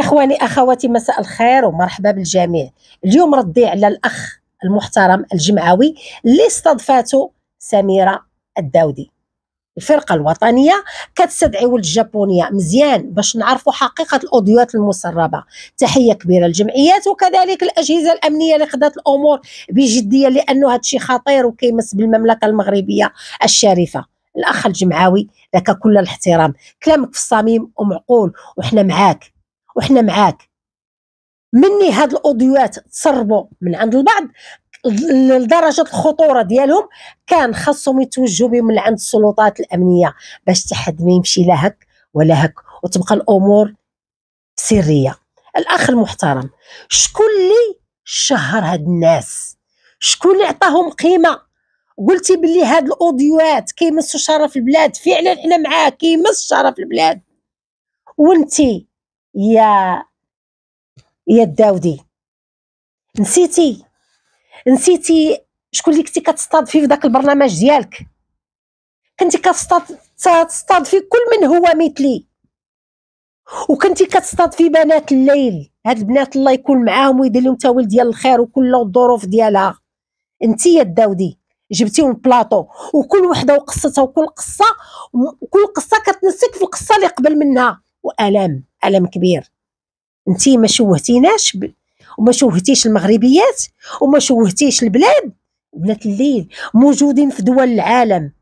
إخواني أخواتي، مساء الخير ومرحبا بالجميع. اليوم ردي على الأخ المحترم الجمعوي اللي استضفاته سميرة الداودي. الفرقة الوطنية كتستدعي ولد الجابونية مزيان باش نعرفوا حقيقة الأوديوات المسربة. تحية كبيرة للجمعيات وكذلك الأجهزة الأمنية اللي خدات الأمور بجدية، لأنه هادشي خطير وكيمس بالمملكة المغربية الشريفة. الأخ الجمعوي لك كل الاحترام، كلامك في الصميم ومعقول، وحنا معاك وحنا معاك. مني هاد الاوديوات تسربوا من عند البعض لدرجه الخطوره ديالهم، كان خاصهم يتوجهوا بهم من عند السلطات الامنيه باش تحد ما يمشي لا هك ولا هك وتبقى الامور سريه. الاخ المحترم، شكون اللي شهر هاد الناس؟ شكون اللي عطاهم قيمه؟ قلتي باللي هاد الاوديوات كيمسوا شرف البلاد، فعلا احنا معاك، كيمس شرف البلاد. وانتي يا الداودي نسيتي شكون اللي كنتي كتستضفي في ذاك البرنامج ديالك؟ كنتي كتستضفي كل من هو مثلي، وكنتي كتستضفي بنات الليل. هاد البنات الله يكون معاهم ويدير لهم تاويل ديال الخير وكل الظروف ديالها. انتي يا الداودي جبتيهم بلاطو، وكل وحده وقصتها، وكل قصه كتنسيك في القصه اللي قبل منها، والم كبير. انتي ما شوهتيناش وما شوهتيش المغربيات وما شوهتيش البلاد. بنات الليل موجودين في دول العالم،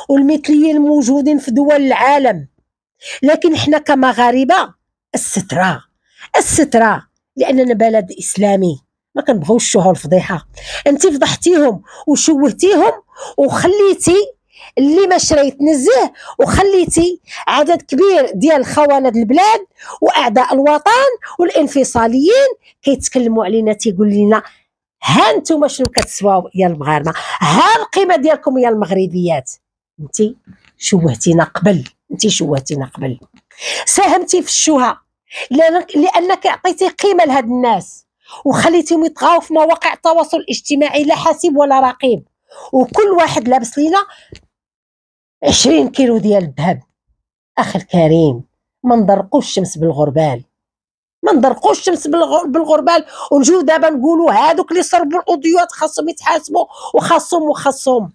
والمثليين موجودين في دول العالم، لكن احنا كمغاربه السترة لاننا بلد اسلامي ما كنبغيوش الشهره والفضيحه. انت فضحتيهم وشوهتيهم وخليتي اللي ما شرا يتنزه، وخليتي عدد كبير ديال خوانات البلاد واعداء الوطن والانفصاليين كيتكلموا علينا، تيقول لنا ها انتم شنو كتسواو يا المغاربه، ها القيمه ديالكم يا المغربيات. انت شوهتينا قبل، ساهمتي في الشوهه لانك عطيتي قيمه لهاد الناس وخليتيهم يطغاو في مواقع التواصل الاجتماعي لا حاسب ولا رقيب، وكل واحد لابس لينا 20 كيلو ديال الذهب. اخي الكريم، ما نضرقوش الشمس بالغربال، ونجيو دابا نقولوا هادوك اللي صربوا الاوديوات خاصهم يتحاسبوا وخاصهم.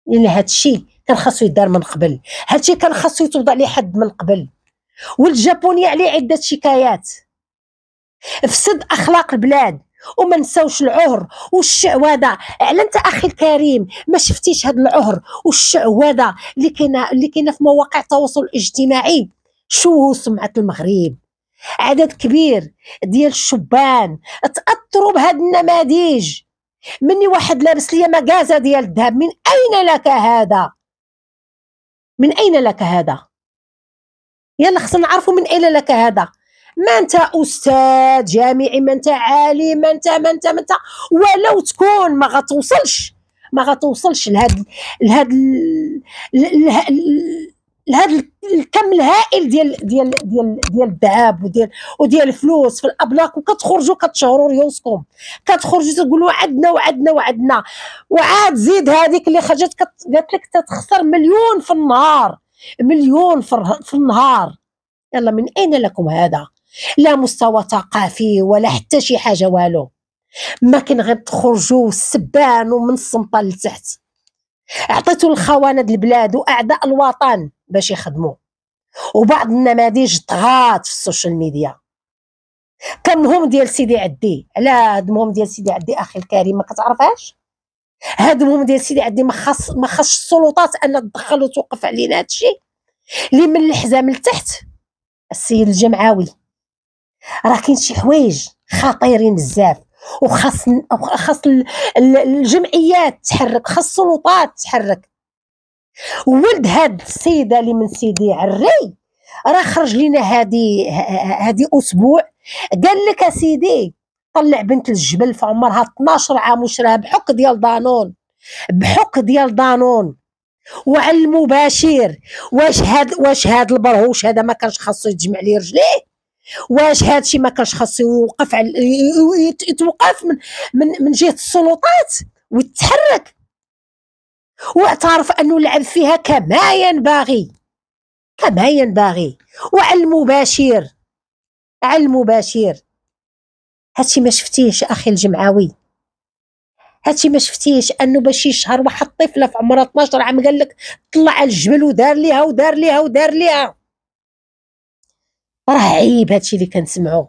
لان هادشي كان خاصو يدار من قبل، هادشي كان خاصو يتوضع ليه حد من قبل. والجابوني عليه عده شكايات، فسد اخلاق البلاد، وما نساوش العهر والشعوذه. على انت اخي الكريم ما شفتيش هاد العهر والشعوذه اللي كاينه في مواقع التواصل الاجتماعي؟ شو سمعه المغرب؟ عدد كبير ديال الشبان تاثروا بهاد النماذج. مني واحد لابس ليا مقازه ديال الذهب، من اين لك هذا؟ يلا خصنا نعرفوا من اين لك هذا. ما انت استاذ جامعي، ما انت عالم، ما انت ولو تكون ما غتوصلش لهاد الكم الهائل ديال الذهب وديال الفلوس في الابلاك، وكتخرجوا كتشهروا ريوسكم، كتخرجوا تقولوا عدنا، وعاد زيد هذيك اللي خرجت قالت لك تتخسر مليون في النهار. يلا من اين لكم هذا؟ لا مستوى ثقافي ولا حتى شي حاجه والو. ما كاين غير تخرجوا السبان ومن السمطه لتحت. عطيتوا الخوانات البلاد واعداء الوطن باش يخدموا، وبعض النماذج طغات في السوشيال ميديا. كمهم ديال سيدي عدي، على هدمهم ديال سيدي عدي اخي الكريم ما كتعرفهاش؟ هدمهم ديال سيدي عدي ما خاص السلطات ان تدخل وتوقف علينا هادشي اللي من الحزام لتحت. السيد الجمعاوي، راه كاين شي حوايج خطيرين بزاف، وخاص الجمعيات تحرك، خاص السلطات تحرك. ولد هاد السيده اللي من سيدي عري راه خرج لينا هادي اسبوع، قال لك اسيدي طلع بنت الجبل في عمرها 12 عام وشراها بحك ديال دانون، وعلى المباشر. واش هاد البرهوش هذا ما كانش خاصو يتجمع ليه رجليه؟ واش هادشي ما كانش خاصو يتوقف من جهه السلطات ويتحرك واعترف انه لعب فيها كما ينبغي وعلى المباشر؟ على المباشر. هادشي ما شفتيش اخي الجمعاوي؟ هادشي ما شفتيش انه باش يشهر واحد الطفله في عمرها 12 عام قال لك طلع على الجبل ودار ليها ودار ليها ودار ليها؟ راه عيب هادشي اللي كنسمعو،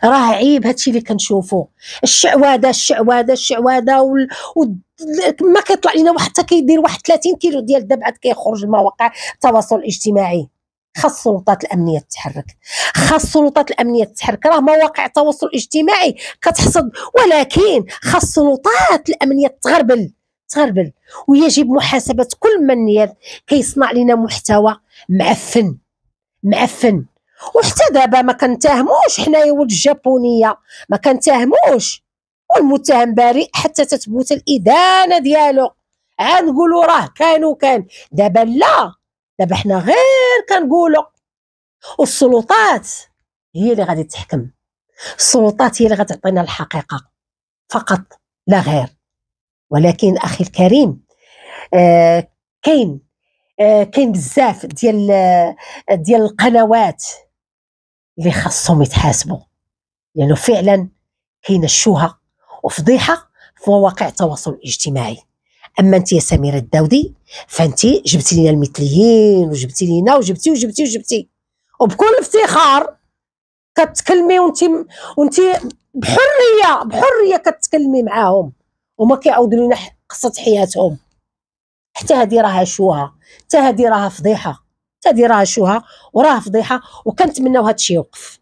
راه عيب هادشي اللي كنشوفو. الشعواده الشعواده الشعواده ما كيطلع لينا حتى كيدير واحد 30 كيلو ديال الدم عاد كيخرج لمواقع التواصل الاجتماعي. خاص السلطات الامنيه تتحرك، خاص السلطات الامنيه تتحرك. راه مواقع التواصل الاجتماعي كتحصد، ولكن خاص السلطات الامنيه تغربل. ويجب محاسبه كل من كيصنع لنا محتوى معفن. وحتى دابا ما كنتهموش حنايا ولد الجابونيه، ما كنتهموش، والمتهم بريء حتى تثبت الادانه ديالو. عاد نقولوا راه كان دابا لا، دابا حنا غير كنقولوا. والسلطات هي اللي غادي تحكم، السلطات هي اللي غتعطينا الحقيقه فقط لا غير. ولكن اخي الكريم، كاين بزاف ديال القنوات اللي خاصهم يتحاسبوا، لانه فعلا كاينه الشوهه وفضيحه في مواقع التواصل الاجتماعي. اما انت يا سميره الداودي فانت جبتي لنا المثليين وجبتي لنا وجبتي وبكل افتخار كتكلمي، وانت بحريه كتكلمي معاهم وما كيعاودوا لنا قصه حياتهم. حتى هذه راها شوهه، حتى هذه راها فضيحه، حتى هذه راها شوهه وراها فضيحه، وكنتمناو هذا الشيء يوقف.